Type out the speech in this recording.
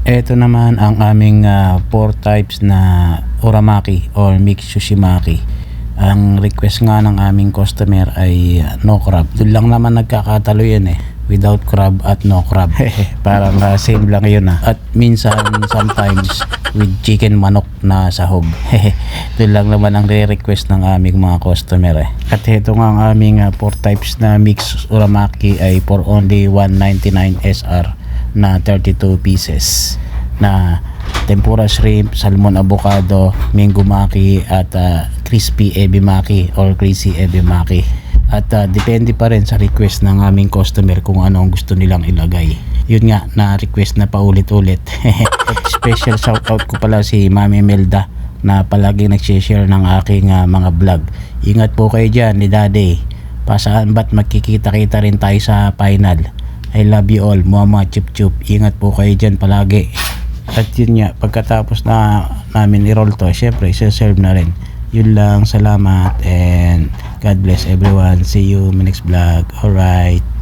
Ito naman ang aming 4 types na uramaki or mixed sushimaki. Ang request nga ng aming customer ay no crab. Doon lang naman nagkakatalo yan without crab at no crab. Parang same lang yun At minsan sometimes with chicken manok na sahog. Doon lang naman ang re-request ng aming mga customer At ito nga ang aming 4 types na mixed uramaki ay for only 199 SR na 32 pieces na tempura shrimp, salmon avocado, mango maki at crispy ebi maki or crazy ebi maki. At depende pa rin sa request ng aming customer kung ano ang gusto nilang ilagay. Yun nga, na request na paulit-ulit. Special shoutout ko pala si Mami Melda na palagi nag-share ng aking mga vlog. Ingat po kayo dyan ni Daddy. Pasaan ba't magkikita-kita rin tayo sa final. I love you all, mama chup chup. Ingat po kayo dyan palagi. At yun nga, pagkatapos na namin i-roll to, syempre isa-serve na rin. Yun lang, salamat and God bless everyone. See you in my next vlog. Alright.